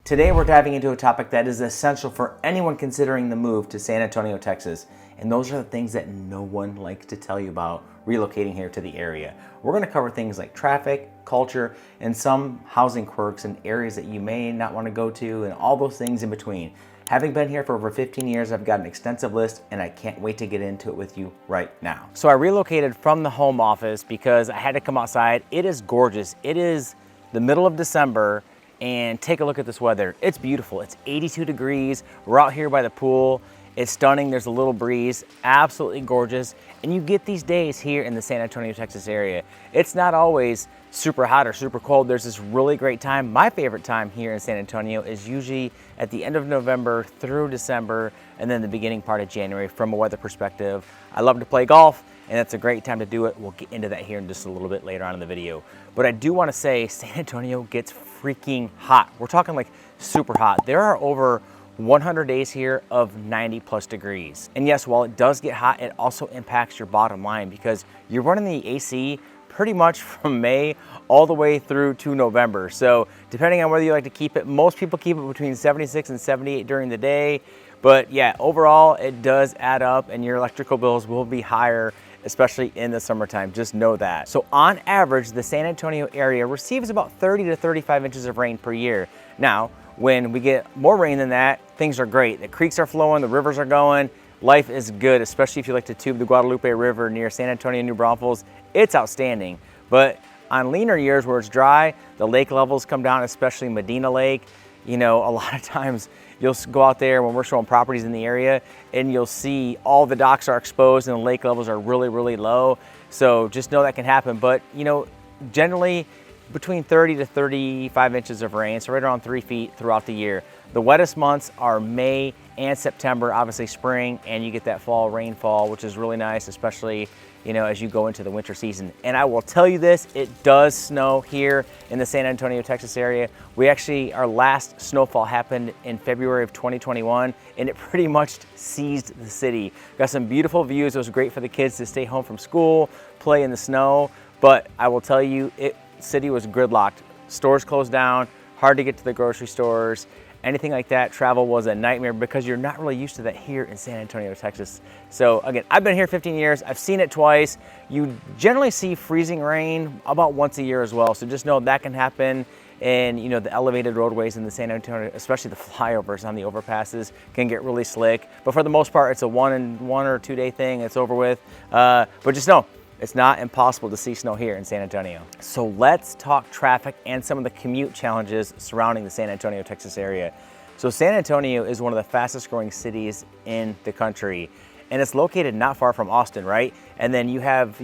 Today we're diving into a topic that is essential for anyone considering the move to San Antonio, Texas. And those are the things that no one likes to tell you about relocating here to the area. We're going to cover things like traffic, culture, and some housing quirks and areas that you may not want to go to and all those things in between. Having been here for over 15 years, I've got an extensive list and I can't wait to get into it with you right now. So I relocated from the home office because I had to come outside. It is gorgeous. It is the middle of December and take a look at this weather. It's beautiful. It's 82 degrees. We're out here by the pool. It's stunning. There's a little breeze. Absolutely gorgeous. And you get these days here in the San Antonio, Texas area. It's not always super hot or super cold. There's this really great time. My favorite time here in San Antonio is usually at the end of November through December and then the beginning part of January from a weather perspective. I love to play golf, and that's a great time to do it. We'll get into that here in just a little bit later on in the video. But I do want to say San Antonio gets freaking hot. We're talking like super hot. There are over 100 days here of 90+ degrees. And yes, while it does get hot, it also impacts your bottom line because you're running the AC pretty much from May all the way through to November. So depending on whether you like to keep it, most people keep it between 76 and 78 during the day. But yeah, overall, it does add up and your electrical bills will be higher, especially in the summertime. Just know that. So on average, the San Antonio area receives about 30 to 35 inches of rain per year. Now, when we get more rain than that, things are great. The creeks are flowing, the rivers are going, life is good, especially if you like to tube the Guadalupe River near San Antonio, New Braunfels. It's outstanding. But on leaner years where it's dry, the lake levels come down, especially Medina Lake. You know, a lot of times you'll go out there when we're showing properties in the area and you'll see all the docks are exposed and the lake levels are really, really low. So just know that can happen. But, you know, generally between 30 to 35 inches of rain, so right around 3 feet throughout the year. The wettest months are May and September, obviously spring, and you get that fall rainfall, which is really nice, especially, you know, as you go into the winter season. And I will tell you this, it does snow here in the San Antonio, Texas area. Our last snowfall happened in February of 2021, and it pretty much seized the city. Got some beautiful views. It was great for the kids to stay home from school, play in the snow, but I will tell you, city was gridlocked. Stores closed down, hard to get to the grocery stores, anything like that. Travel was a nightmare because you're not really used to that here in San Antonio, Texas. So again, I've been here 15 years. I've seen it twice. You generally see freezing rain about once a year as well. So just know that can happen. And you know, the elevated roadways in the San Antonio, especially the flyovers on the overpasses, can get really slick. But for the most part, it's a one or 2 day thing. It's over with. But just know, it's not impossible to see snow here in San Antonio. So let's talk traffic and some of the commute challenges surrounding the San Antonio, Texas area. So San Antonio is one of the fastest growing cities in the country. And it's located not far from Austin, right? And then you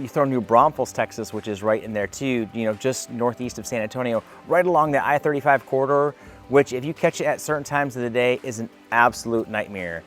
throw New Braunfels, Texas, which is right in there too, you know, just northeast of San Antonio, right along the I-35 corridor, which if you catch it at certain times of the day is an absolute nightmare.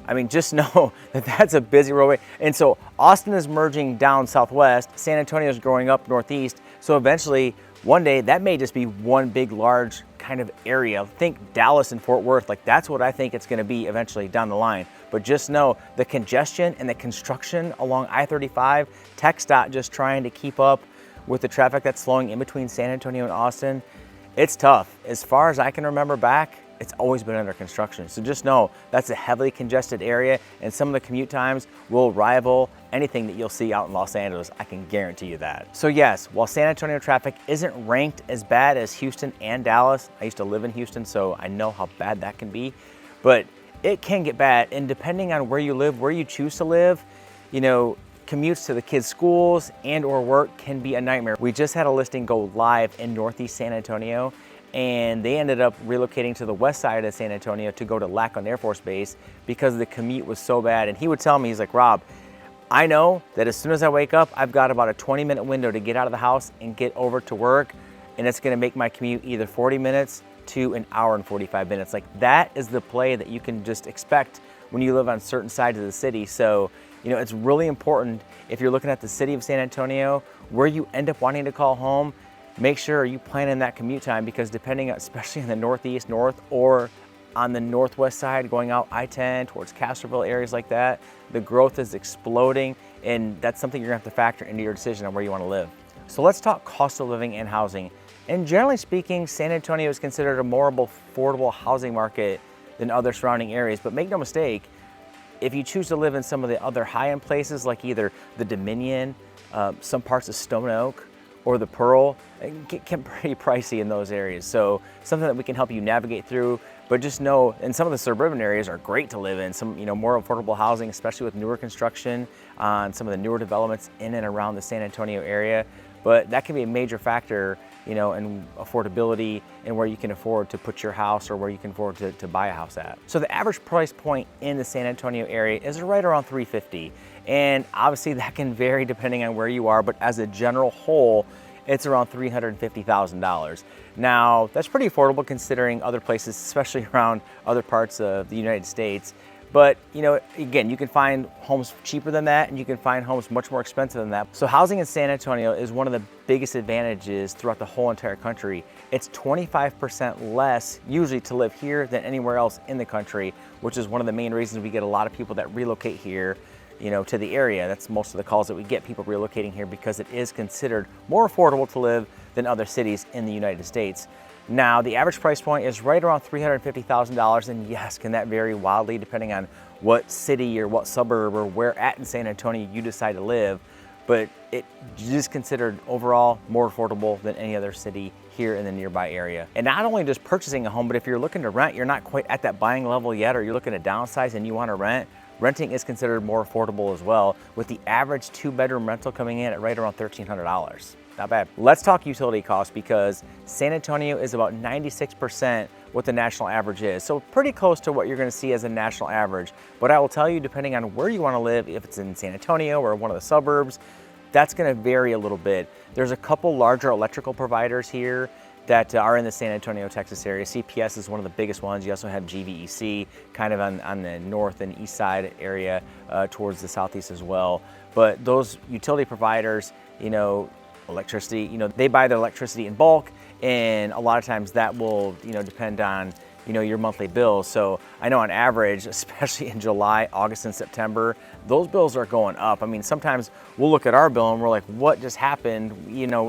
I mean, just know that that's a busy roadway. And so Austin is merging down southwest, San Antonio is growing up northeast. So eventually, one day, that may just be one big, large kind of area. Think Dallas and Fort Worth, like that's what I think it's gonna be eventually down the line. But just know the congestion and the construction along I-35, TxDOT just trying to keep up with the traffic that's flowing in between San Antonio and Austin, it's tough. As far as I can remember back, it's always been under construction. So just know that's a heavily congested area and some of the commute times will rival anything that you'll see out in Los Angeles. I can guarantee you that. So yes, while San Antonio traffic isn't ranked as bad as Houston and Dallas, I used to live in Houston, so I know how bad that can be, but it can get bad. And depending on where you live, where you choose to live, you know, commutes to the kids' schools and or work can be a nightmare. We just had a listing go live in Northeast San Antonio, and they ended up relocating to the west side of San Antonio to go to Lackland Air Force Base because the commute was so bad. And he would tell me, he's like, Rob, I know that as soon as I wake up, I've got about a 20-minute window to get out of the house and get over to work, and it's gonna make my commute either 40 minutes to an hour and 45 minutes. Like that is the play that you can just expect when you live on certain sides of the city. So, you know, it's really important if you're looking at the city of San Antonio, where you end up wanting to call home, make sure you plan in that commute time because depending, especially in the northeast, north, or on the northwest side going out I-10 towards Castroville, areas like that, the growth is exploding, and that's something you're gonna have to factor into your decision on where you wanna live. So let's talk cost of living and housing. And generally speaking, San Antonio is considered a more affordable housing market than other surrounding areas. But make no mistake, if you choose to live in some of the other high-end places like either the Dominion, some parts of Stone Oak, or the Pearl, it can get pretty pricey in those areas. So something that we can help you navigate through, but just know, and some of the suburban areas are great to live in, some more affordable housing, especially with newer construction on some of the newer developments in and around the San Antonio area. But that can be a major factor, in affordability and where you can afford to put your house or where you can afford to buy a house at. So the average price point in the San Antonio area is right around $350. And obviously that can vary depending on where you are, but as a general whole, it's around $350,000. Now, that's pretty affordable considering other places, especially around other parts of the United States. But, again, you can find homes cheaper than that, and you can find homes much more expensive than that. So housing in San Antonio is one of the biggest advantages throughout the whole entire country. It's 25% less usually to live here than anywhere else in the country, which is one of the main reasons we get a lot of people that relocate here, to the area. That's most of the calls that we get, people relocating here, because it is considered more affordable to live than other cities in the United States. Now, the average price point is right around $350,000, and yes, can that vary wildly depending on what city or what suburb or where at in San Antonio you decide to live, but it is considered overall more affordable than any other city here in the nearby area. And not only just purchasing a home, but if you're looking to rent, you're not quite at that buying level yet, or you're looking to downsize and you want to rent, renting is considered more affordable as well, with the average 2-bedroom rental coming in at right around $1,300. Not bad. Let's talk utility costs, because San Antonio is about 96% what the national average is. So pretty close to what you're gonna see as a national average. But I will tell you, depending on where you wanna live, if it's in San Antonio or one of the suburbs, that's gonna vary a little bit. There's a couple larger electrical providers here that are in the San Antonio, Texas area. CPS is one of the biggest ones. You also have GVEC kind of on the north and east side area towards the southeast as well. But those utility providers, electricity, they buy their electricity in bulk, and a lot of times that will, depend on, your monthly bills. So I know on average, especially in July, August, and September, those bills are going up. I mean, sometimes we'll look at our bill and we're like, what just happened?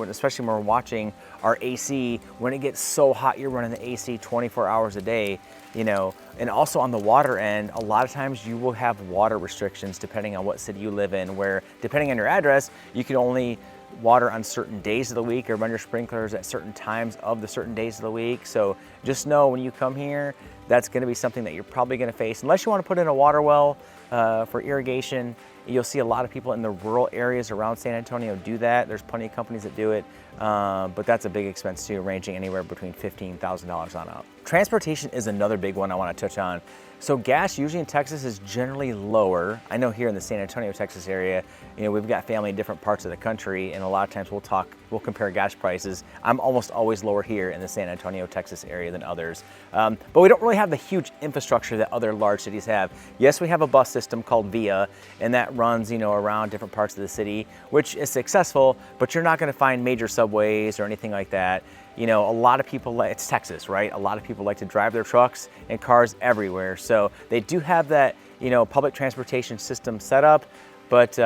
Especially when we're watching our AC, when it gets so hot, you're running the AC 24 hours a day, and also on the water end, a lot of times you will have water restrictions depending on what city you live in, where depending on your address, you can only water on certain days of the week or run your sprinklers at certain times of the certain days of the week. So just know when you come here, that's gonna be something that you're probably gonna face. Unless you wanna put in a water well for irrigation, you'll see a lot of people in the rural areas around San Antonio do that. There's plenty of companies that do it, but that's a big expense too, ranging anywhere between $15,000 on up. Transportation is another big one I wanna touch on. So gas usually in Texas is generally lower. I know here in the San Antonio, Texas area, we've got family in different parts of the country, and a lot of times we'll compare gas prices. I'm almost always lower here in the San Antonio, Texas area than others. But we don't really have the huge infrastructure that other large cities have. Yes, we have a bus system called VIA, and that runs, around different parts of the city, which is successful, but you're not gonna find major subways or anything like that. A lot of people, it's Texas, right? A lot of people like to drive their trucks and cars everywhere. So they do have that, public transportation system set up, but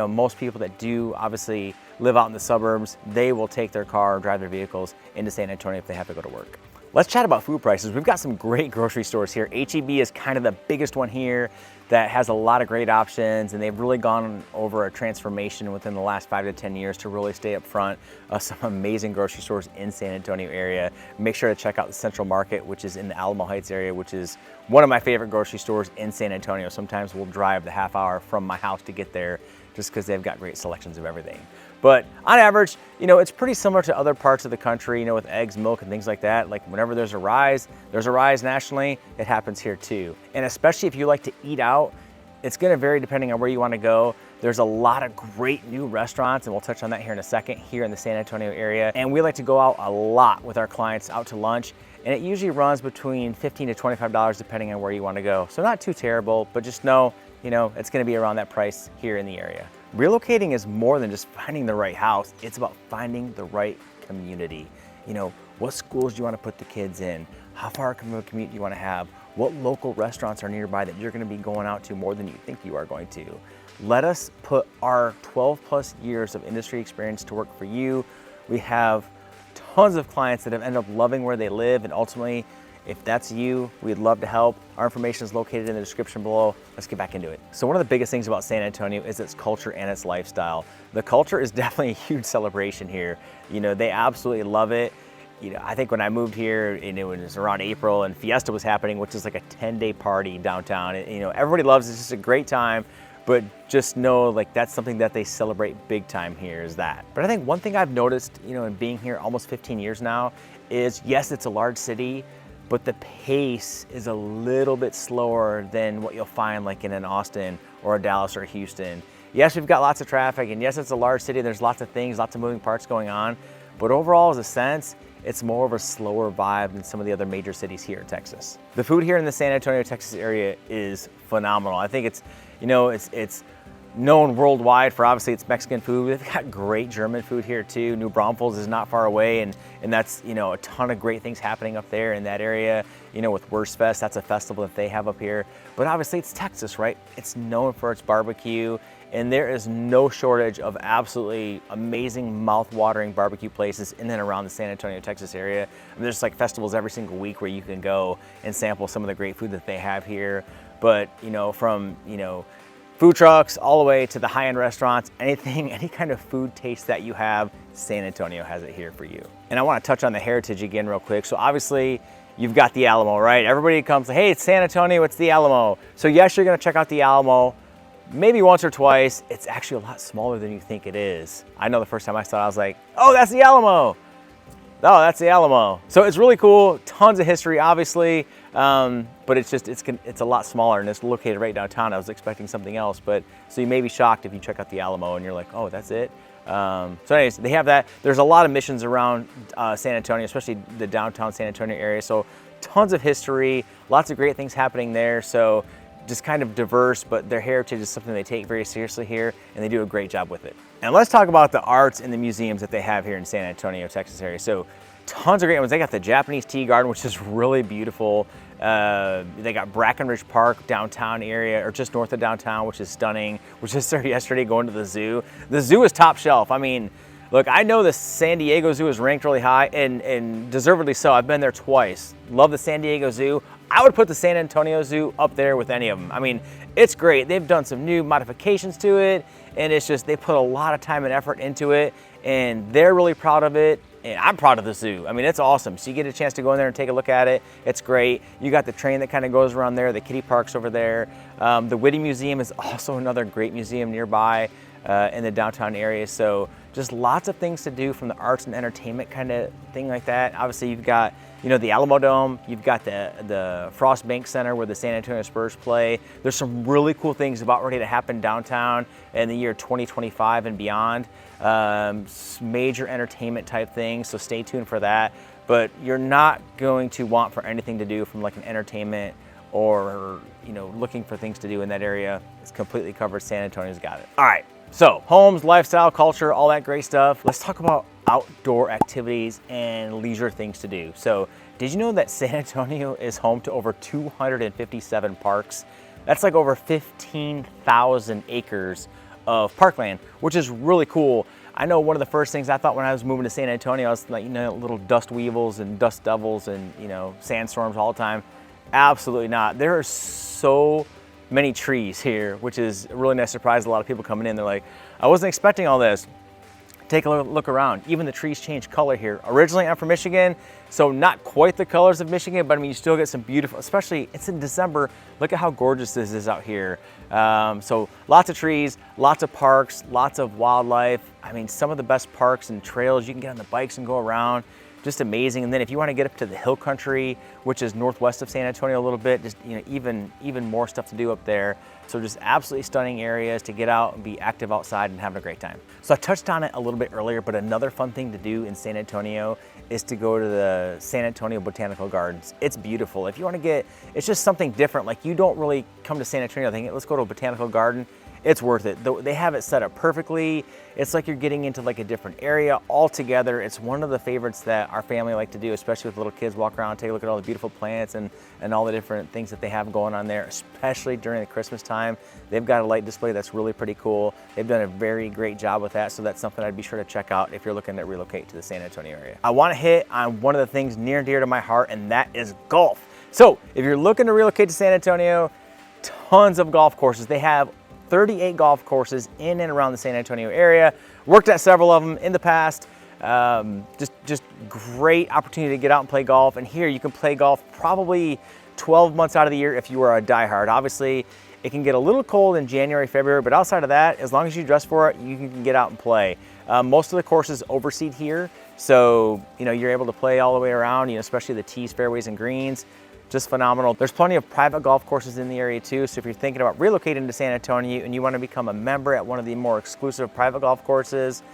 most people that do obviously live out in the suburbs, they will take their car or drive their vehicles into San Antonio if they have to go to work. Let's chat about food prices. We've got some great grocery stores here. H-E-B is kind of the biggest one here that has a lot of great options, and they've really gone over a transformation within the last 5 to 10 years to really stay up front of some amazing grocery stores in San Antonio area. Make sure to check out the Central Market, which is in the Alamo Heights area, which is one of my favorite grocery stores in San Antonio. Sometimes we'll drive the half hour from my house to get there just because they've got great selections of everything. But on average, it's pretty similar to other parts of the country, with eggs, milk, and things like that. Like whenever there's a rise nationally, it happens here too. And especially if you like to eat out, it's gonna vary depending on where you wanna go. There's a lot of great new restaurants, and we'll touch on that here in a second, here in the San Antonio area. And we like to go out a lot with our clients out to lunch, and it usually runs between $15 to $25 depending on where you wanna go. So not too terrible, but just know, it's gonna be around that price here in the area. Relocating is more than just finding the right house. It's about finding the right community. What schools do you want to put the kids in? How far of a commute do you want to have? What local restaurants are nearby that you're going to be going out to more than you think you are going to? Let us put our 12 plus years of industry experience to work for you. We have tons of clients that have ended up loving where they live, and ultimately, if that's you, we'd love to help. Our information is located in the description below. Let's get back into it. So one of the biggest things about San Antonio is its culture and its lifestyle. The culture is definitely a huge celebration here. You know, they absolutely love it. You know, I think when I moved here, and it was around April, and Fiesta was happening, which is like a 10-day party downtown. And, you know, everybody loves it. It's just a great time. But just know, like, that's something that they celebrate big time here, is that. But I think one thing I've noticed, you know, in being here almost 15 years now, is yes, it's a large city, but the pace is a little bit slower than what you'll find like in an Austin or a Dallas or a Houston. Yes, we've got lots of traffic, and yes, it's a large city. There's lots of things, lots of moving parts going on. But overall, as a sense, it's more of a slower vibe than some of the other major cities here in Texas. The food here in the San Antonio, Texas area is phenomenal. I think it's, you know, it's known worldwide for obviously its Mexican food. They've got great German food here too. New Braunfels is not far away, and that's, you know, a ton of great things happening up there in that area. You know, with Wurstfest, that's a festival that they have up here. But obviously it's Texas, right? It's known for its barbecue, and there is no shortage of absolutely amazing mouth-watering barbecue places in and around the San Antonio, Texas area. And there's like festivals every single week where you can go and sample some of the great food that they have here. But, you know, from, you know, food trucks all the way to the high-end restaurants, anything, any kind of food taste that you have, San Antonio has it here for you. And I want to touch on the heritage again real quick. So obviously you've got the Alamo, right? Everybody comes, hey, it's San Antonio, it's the Alamo. So yes, you're going to check out the Alamo maybe once or twice. It's actually a lot smaller than you think it is. I know the first time I saw it, I was like, oh, that's the Alamo. Oh, that's the Alamo. So it's really cool, tons of history, obviously, but it's a lot smaller, and it's located right downtown. I was expecting something else, but so you may be shocked if you check out the Alamo and you're like, oh, that's it. So anyways, they have that. There's a lot of missions around San Antonio, especially the downtown San Antonio area. So tons of history, lots of great things happening there. So just kind of diverse, but their heritage is something they take very seriously here, and they do a great job with it. And let's talk about the arts and the museums that they have here in San Antonio, Texas area. So tons of great ones. They got the Japanese Tea Garden, which is really beautiful. They got Brackenridge Park downtown area, or just north of downtown, which is stunning. Which just started yesterday, going to the zoo. The zoo is top shelf. I mean, look, I know the San Diego Zoo is ranked really high, and deservedly so. I've been there twice. Love the San Diego Zoo. I would put the San Antonio Zoo up there with any of them. I mean, it's great. They've done some new modifications to it, and it's just, they put a lot of time and effort into it, and they're really proud of it, and I'm proud of the zoo. I mean, it's awesome. So you get a chance to go in there and take a look at it. It's great. You got the train that kind of goes around there, the kiddie park's over there. The Whitty Museum is also another great museum nearby in the downtown area. So just lots of things to do from the arts and entertainment kind of thing like that. Obviously, you've got, you know, the Alamo Dome, you've got the Frost Bank Center where the San Antonio Spurs play. There's some really cool things about ready to happen downtown in the year 2025 and beyond. Major entertainment type things, so stay tuned for that. But you're not going to want for anything to do from like an entertainment or, you know, looking for things to do in that area. It's completely covered. San Antonio's got it. All right, so homes, lifestyle, culture, all that great stuff. Let's talk about outdoor activities and leisure things to do. So did you know that San Antonio is home to over 257 parks? That's like over 15,000 acres of parkland, which is really cool. I know one of the first things I thought when I was moving to San Antonio, I was like, you know, little dust weevils and dust devils and, you know, sandstorms all the time. Absolutely not. There are so many trees here, which is a really nice surprise. A lot of people coming in, they're like, I wasn't expecting all this. Take a look around. Even the trees change color here. Originally, I'm from Michigan, so not quite the colors of Michigan, but I mean, you still get some beautiful, especially it's in December. Look at how gorgeous this is out here. So lots of trees, lots of parks, lots of wildlife. I mean, some of the best parks and trails. You can get on the bikes and go around. Just amazing. And then if you want to get up to the hill country, which is northwest of San Antonio a little bit, just, you know, even more stuff to do up there. So just absolutely stunning areas to get out and be active outside and having a great time. So I touched on it a little bit earlier, but another fun thing to do in San Antonio is to go to the San Antonio Botanical Gardens. It's beautiful. If you want to get, it's just something different. Like, you don't really come to San Antonio thinking, let's go to a botanical garden. it's worth it. They have it set up perfectly. It's like you're getting into like a different area altogether. It's one of the favorites that our family like to do, especially with little kids. Walk around, take a look at all the beautiful plants and all the different things that they have going on there, especially during the Christmas time. They've got a light display that's really pretty cool. They've done a very great job with that, so that's something I'd be sure to check out if you're looking to relocate to the San Antonio area. I want to hit on one of the things near and dear to my heart, and that is golf. So if you're looking to relocate to San Antonio, tons of golf courses. They have 38 golf courses in and around the San Antonio area. Worked at several of them in the past. Just great opportunity to get out and play golf. And here you can play golf probably 12 months out of the year if you are a diehard. Obviously, it can get a little cold in January, February, but outside of that, as long as you dress for it, you can get out and play. Most of the courses overseed here, so you're able to play all the way around, especially the tees, fairways, and greens. Just phenomenal. There's plenty of private golf courses in the area too, so if you're thinking about relocating to San Antonio and you want to become a member at one of the more exclusive private golf courses,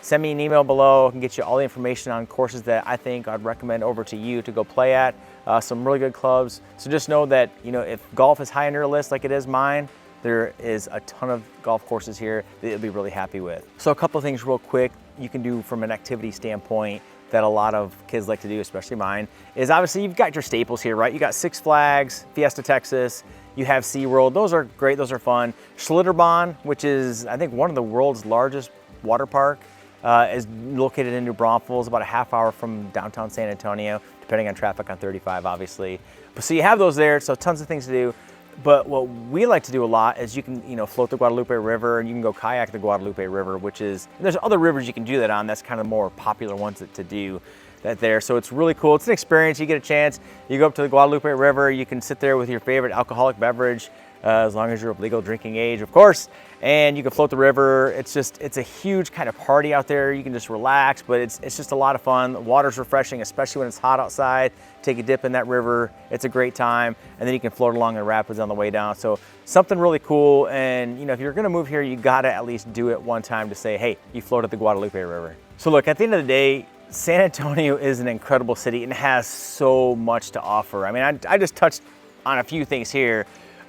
send me an email below. I can get you all the information on courses that I think I'd recommend over to you to go play at. Some really good clubs. So just know that, if golf is high on your list like it is mine, there is a ton of golf courses here that you'll be really happy with. So a couple of things real quick you can do from an activity standpoint that a lot of kids like to do, especially mine, is obviously you've got your staples here, right? You got Six Flags, Fiesta Texas, you have SeaWorld. Those are great, those are fun. Schlitterbahn, which is I think one of the world's largest water park, is located in New Braunfels, about a half hour from downtown San Antonio, depending on traffic on 35, obviously. But so you have those there, so tons of things to do. But what we like to do a lot is you can, float the Guadalupe River, and you can go kayak the Guadalupe River, which is, there's other rivers you can do that on. That's kind of more popular ones to do that there. So it's really cool. It's an experience. You get a chance. You go up to the Guadalupe River. You can sit there with your favorite alcoholic beverage, as long as you're of legal drinking age, of course. And you can float the river. It's a huge kind of party out there. You can just relax, but it's just a lot of fun. The water's refreshing, especially when it's hot outside. Take a dip in that river. It's a great time. And then you can float along the rapids on the way down. So something really cool. And if you're gonna move here, you gotta at least do it one time to say, hey, you floated the Guadalupe River. So look, at the end of the day, San Antonio is an incredible city and has so much to offer. I mean, I just touched on a few things here,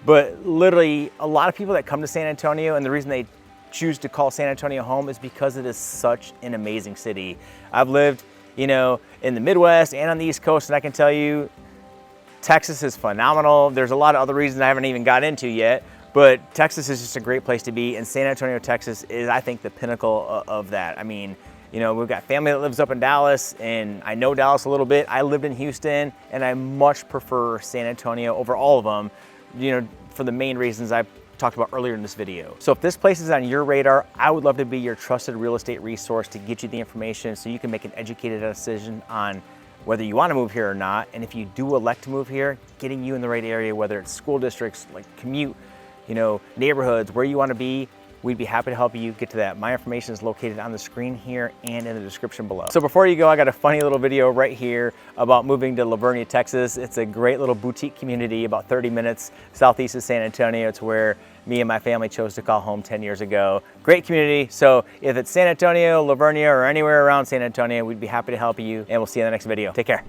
but literally a lot of people that come to San Antonio, and the reason they choose to call San Antonio home is because it is such an amazing city. I've lived, in the Midwest and on the East Coast, and I can tell you, Texas is phenomenal. There's a lot of other reasons I haven't even got into yet, but Texas is just a great place to be, and San Antonio, Texas is, I think, the pinnacle of that. I mean, we've got family that lives up in Dallas, and I know Dallas a little bit. I lived in Houston, and I much prefer San Antonio over all of them, for the main reasons I talked about earlier in this video. So if this place is on your radar, I would love to be your trusted real estate resource to get you the information so you can make an educated decision on whether you want to move here or not. And if you do elect to move here, getting you in the right area, whether it's school districts, like commute, neighborhoods, where you want to be, we'd be happy to help you get to that. My information is located on the screen here and in the description below. So before you go, I got a funny little video right here about moving to La Vernia, Texas. It's a great little boutique community about 30 minutes southeast of San Antonio. It's where me and my family chose to call home 10 years ago. Great community. So if it's San Antonio, La Vernia, or anywhere around San Antonio, we'd be happy to help you, and we'll see you in the next video. Take care.